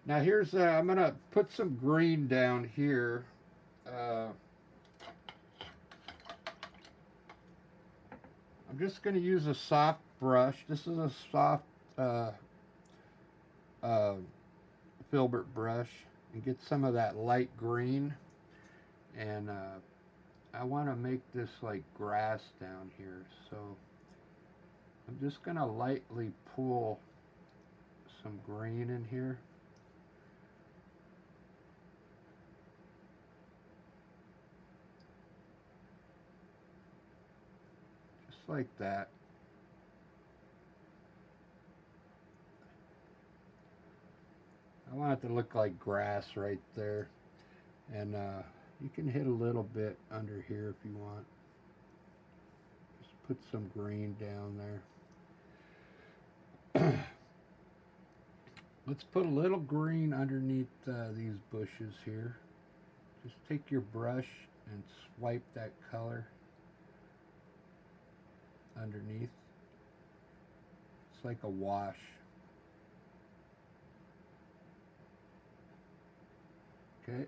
Now here's, I'm going to put some green down here. Uh, I'm just going to use a soft brush. This is a soft uh, uh, filbert brush, and get some of that light green. And I want to make this like grass down here. So I'm just going to lightly pull some green in here. Just like that. I want it to look like grass right there. And you can hit a little bit under here if you want. Just put some green down there. Let's put a little green underneath these bushes here. Just take your brush and swipe that color underneath. It's like a wash. Okay,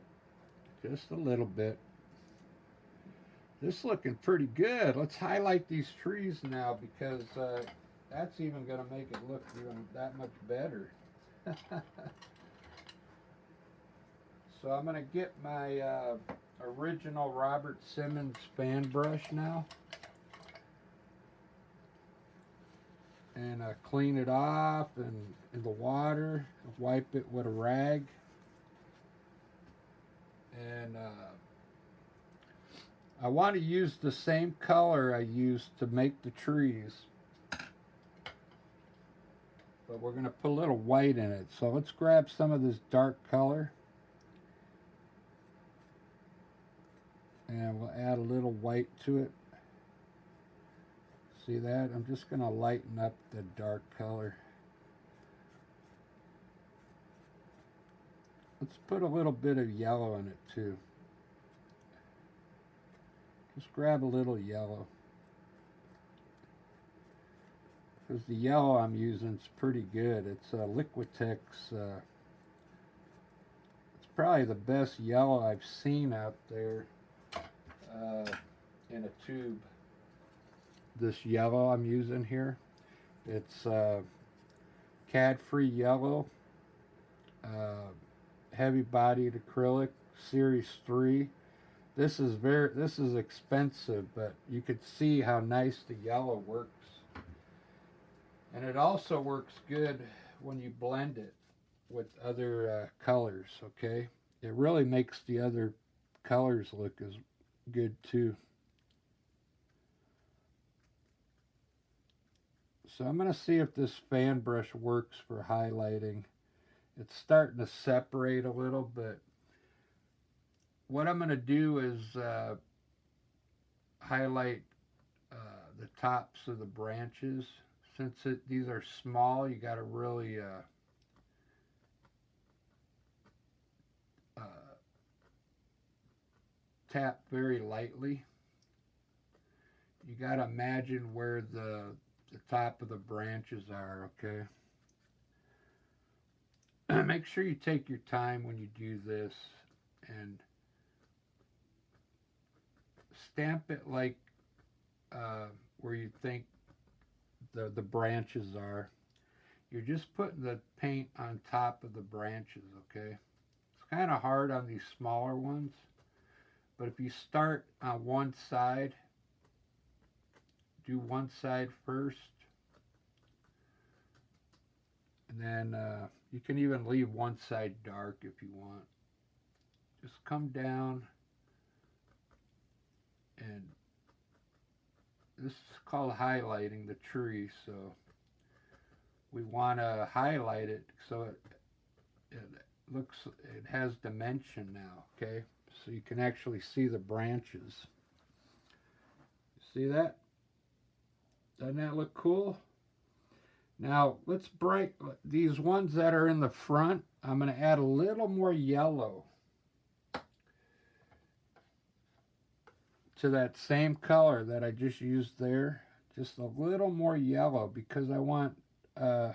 just a little bit. This is looking pretty good. Let's highlight these trees now because that's even going to make it look even that much better. So I'm going to get my original Robert Simmons fan brush now and clean it off and in the water, wipe it with a rag, and I want to use the same color I used to make the trees, but we're going to put a little white in it. So let's grab some of this dark color and we'll add a little white to it. See that? I'm just going to lighten up the dark color. Let's put a little bit of yellow in it too. Just grab a little yellow. Because the yellow I'm using is pretty good. It's Liquitex. It's probably the best yellow I've seen out there uh, in a tube. This yellow I'm using here. It's cad-free yellow, uh, heavy-bodied acrylic, Series 3. This is expensive, but you could see how nice the yellow works. And it also works good when you blend it with other colors, okay? It really makes the other colors look as good too. So I'm going to see if this fan brush works for highlighting. It's starting to separate a little, but what I'm going to do is highlight uh, the tops of the branches. Since these are small, you got to really uh, tap very lightly. You got to imagine where the top of the branches are, okay? Make sure you take your time when you do this and stamp it like uh, where you think the branches are. You're just putting the paint on top of the branches, okay? It's kind of hard on these smaller ones, but if you start on one side, do one side first, and then you can even leave one side dark if you want. Just come down, and this is called highlighting the tree, so we want to highlight it so it looks, it has dimension now, okay? So you can actually see the branches. See that? Doesn't that look cool? Now let's break these ones that are in the front. I'm going to add a little more yellow to that same color that I just used there. Just a little more yellow because I want uh,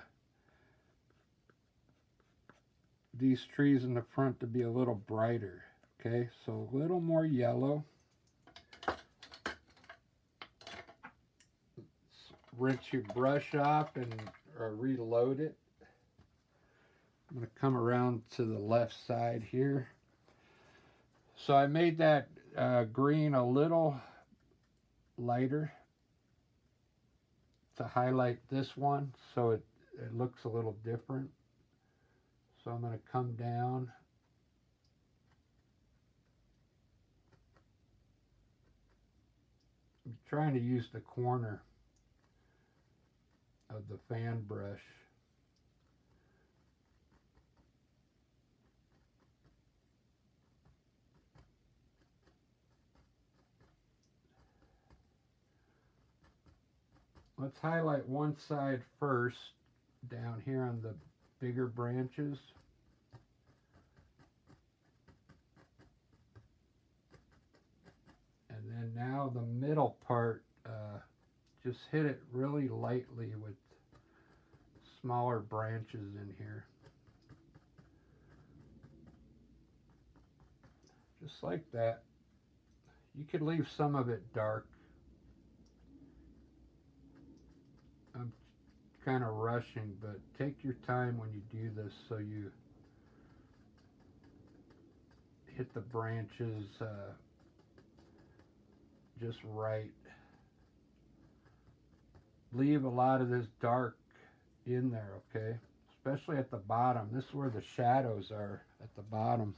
these trees in the front to be a little brighter. Okay, so a little more yellow. Rinse your brush off and reload it. I'm going to come around to the left side here. So I made that green a little lighter to highlight this one so it looks a little different. So I'm going to come down. I'm trying to use the corner of the fan brush. Let's highlight one side first, down here on the bigger branches. And then now the middle part, just hit it really lightly with smaller branches in here. Just like that. You could leave some of it dark. I'm kind of rushing, but take your time when you do this so you hit the branches just right. Leave a lot of this dark in there, okay? Especially at the bottom. This is where the shadows are, at the bottom.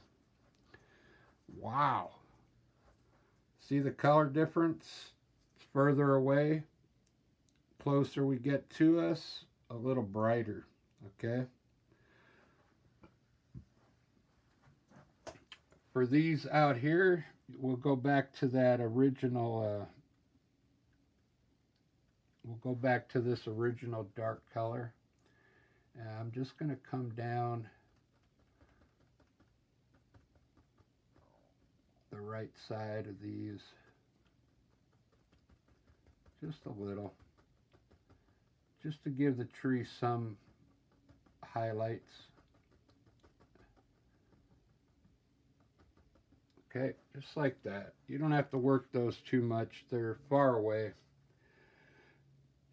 Wow. See the color difference? It's further away. Closer we get to us, a little brighter, okay? For these out here, we'll go back to that original, we'll go back to this original dark color. And I'm just going to come down the right side of these, just a little, just to give the tree some highlights. Okay, just like that. You don't have to work those too much. They're far away.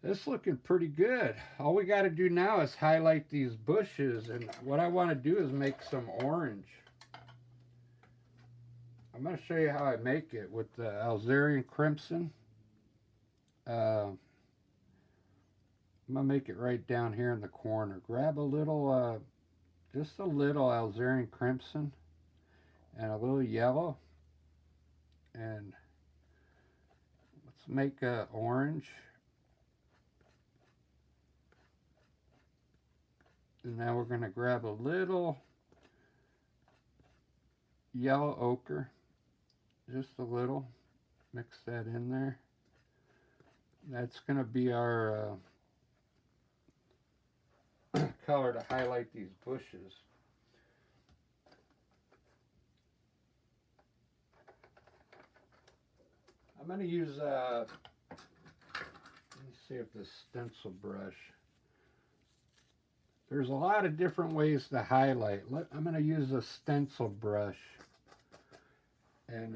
It's looking pretty good. All we got to do now is highlight these bushes, and what I want to do is make some orange. I'm going to show you how I make it with the Alizarin Crimson. I'm going to make it right down here in the corner. Grab a little, just a little Alizarin Crimson and a little yellow. And let's make a orange. And now we're going to grab a little yellow ochre. Just a little. Mix that in there. That's going to be our color to highlight these bushes. I'm going to use, let me see if this stencil brush. There's a lot of different ways to highlight. I'm going to use a stencil brush and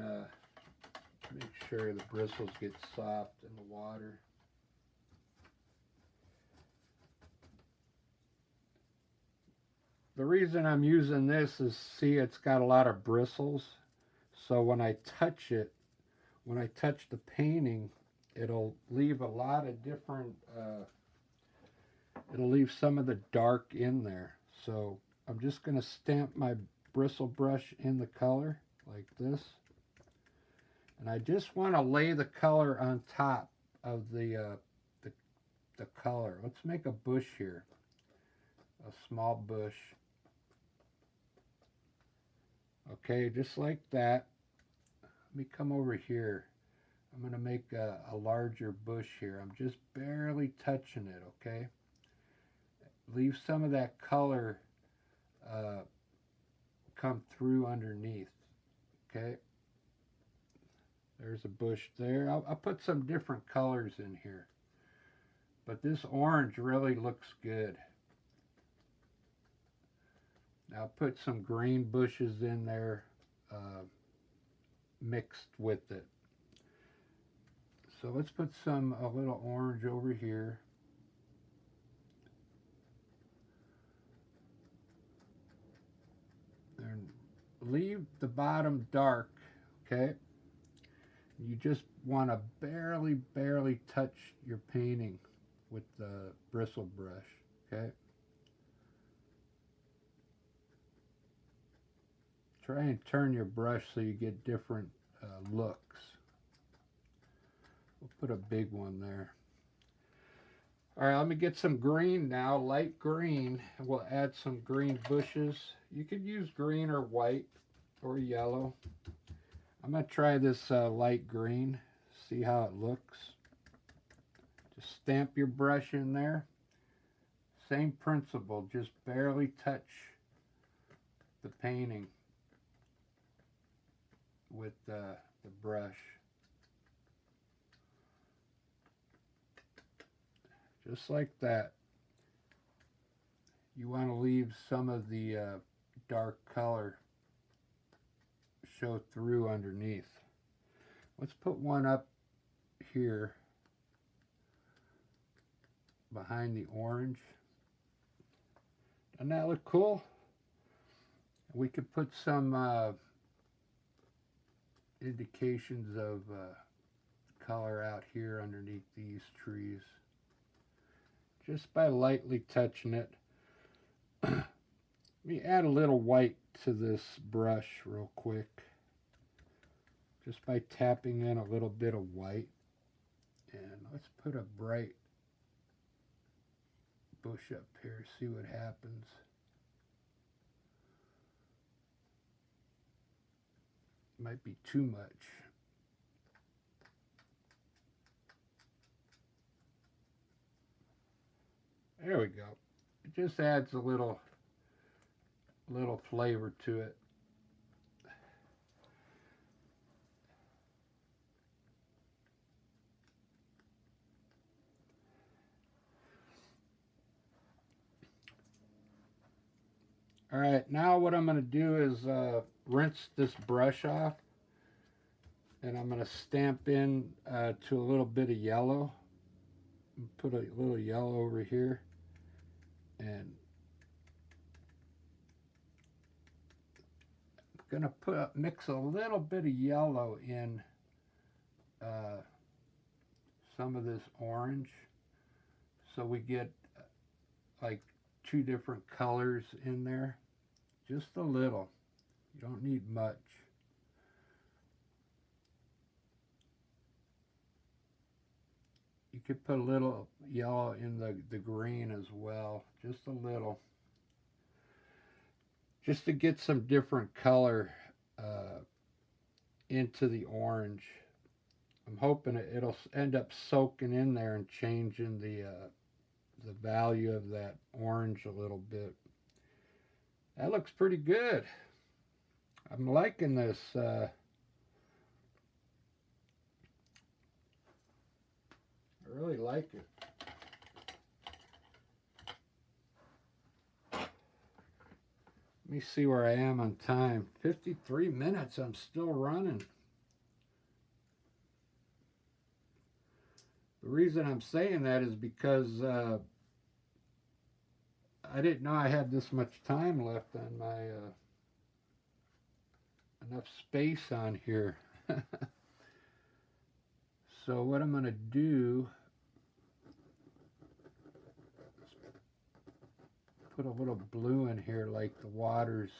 make sure the bristles get soft in the water. The reason I'm using this is, see, it's got a lot of bristles. So when I touch it, when I touch the painting, it'll leave a lot of different, it'll leave some of the dark in there. So I'm just going to stamp my bristle brush in the color like this. And I just want to lay the color on top of the color. Let's make a bush here, a small bush. Okay, just like that. Let me come over here. I'm going to make a larger bush here. I'm just barely touching it, okay? Leave some of that color come through underneath, okay? There's a bush there. I'll put some different colors in here. But this orange really looks good. Now put some green bushes in there mixed with it. So let's put a little orange over here. And leave the bottom dark, okay? You just want to barely touch your painting with the bristle brush, okay? Try and turn your brush so you get different looks. We'll put a big one there. All right, let me get some green now, light green. We'll add some green bushes. You could use green or white or yellow. I'm going to try this light green, see how it looks. Just stamp your brush in there. Same principle, just barely touch the painting with the brush. Just like that. You want to leave some of the dark color show through underneath. Let's put one up here behind the orange. Doesn't that look cool? We could put some indications of color out here underneath these trees. Just by lightly touching it. Let me add a little white to this brush real quick. Just by tapping in a little bit of white. And let's put a bright bush up here, see what happens. Might be too much. There we go. It just adds a little flavor to it. All right, now what I'm going to do is rinse this brush off, and I'm going to stamp in to a little bit of yellow. Put a little yellow over here, and I'm going to mix a little bit of yellow in some of this orange, so we get like two different colors in there. Just a little. You don't need much. You could put a little yellow in the green as well. Just a little. Just to get some different color into the orange. I'm hoping it'll end up soaking in there and changing the value of that orange a little bit. That looks pretty good. I'm liking this. I really like it. Let me see where I am on time. 53 minutes. I'm still running. The reason I'm saying that is because I didn't know I had this much time left on my enough space on here. So what I'm going to do is put a little blue in here, like the water's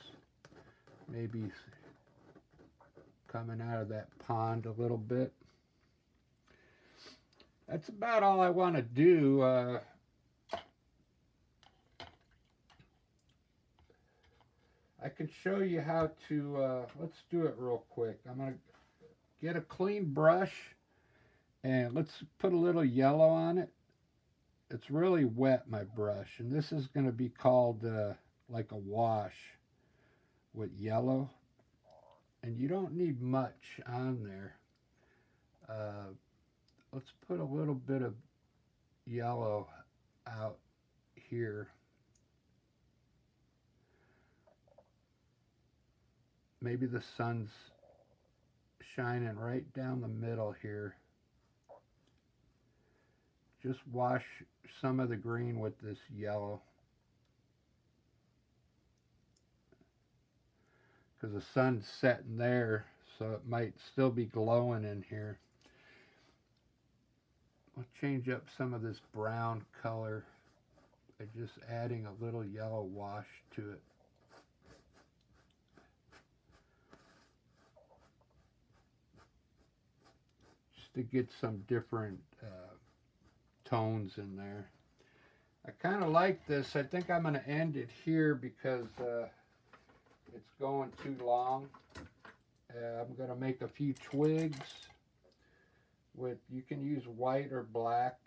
maybe coming out of that pond a little bit. That's about all I want to do. I can show you how to, let's do it real quick. I'm going to get a clean brush and let's put a little yellow on it. It's really wet, my brush, and this is going to be called like a wash with yellow. And you don't need much on there. Let's put a little bit of yellow out here. maybe the sun's shining right down the middle here. Just wash some of the green with this yellow, because the sun's setting there, so it might still be glowing in here. I'll change up some of this brown color by just adding a little yellow wash to it. Just to get some different tones in there. I kind of like this. I think I'm going to end it here because it's going too long. I'm going to make a few twigs with, you can use white or black.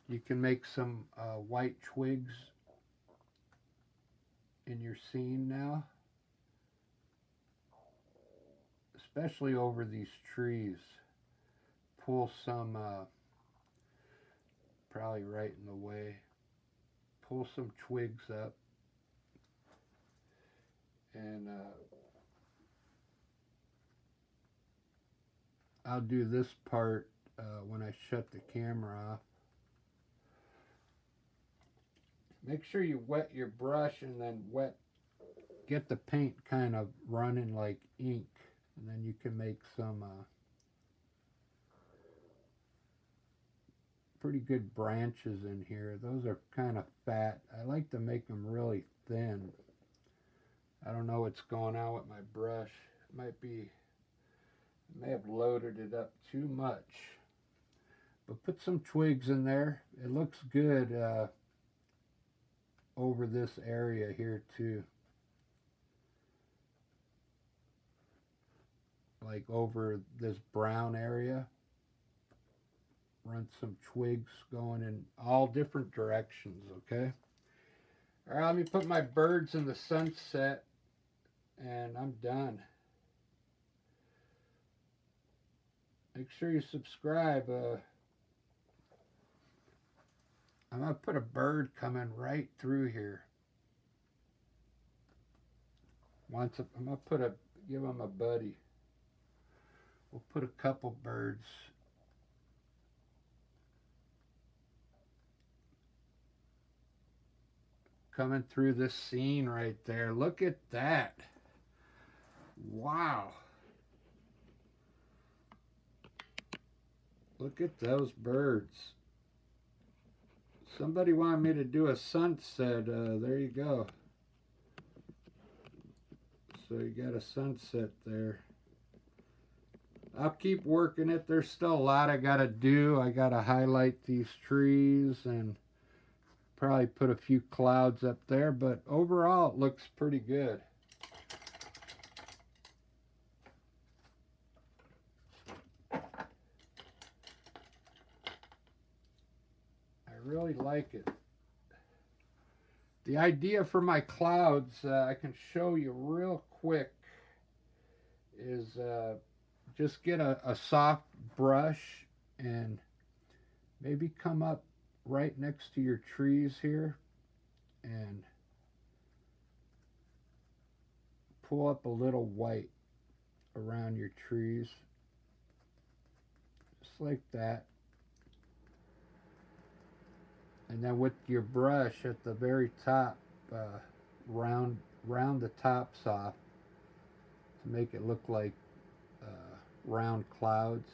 You can make some white twigs in your scene now, especially over these trees. Pull some, probably right in the way, pull some twigs up, and I'll do this part when I shut the camera off. Make sure you wet your brush and then get the paint kind of running like ink, and then you can make some pretty good branches in here. Those are kind of fat. I like to make them really thin. I don't know what's going on with my brush. It might be, I may have loaded it up too much. But put some twigs in there. It looks good over this area here too. Like over this brown area. Run some twigs going in all different directions, okay? All right, let me put my birds in the sunset, and I'm done. Make sure you subscribe. I'm going to put a bird coming right through here. I'm going to give him a buddy. We'll put a couple birds. Coming through this scene right there. Look at that. Wow. Look at those birds. Somebody wanted me to do a sunset. There you go. So you got a sunset there. I'll keep working it. There's still a lot I got to do. I got to highlight these trees and probably put a few clouds up there, but overall it looks pretty good. I really like it. The idea for my clouds, I can show you real quick, is just get a soft brush and maybe come up right next to your trees here and pull up a little white around your trees, just like that. And then with your brush at the very top, round the tops off to make it look like round clouds.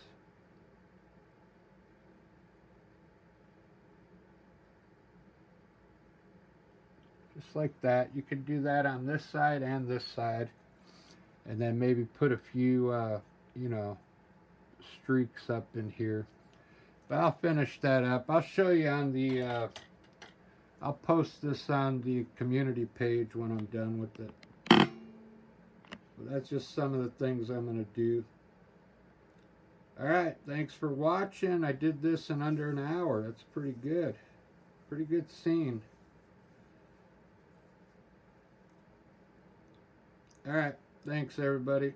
Just like that. You can do that on this side and this side, and then maybe put a few you know, streaks up in here. But I'll finish that up. I'll show you on the I'll post this on the community page when I'm done with it. So that's just some of the things I'm going to do. Alright, thanks for watching. I did this in under an hour. That's pretty good. Pretty good scene. Alright, thanks everybody.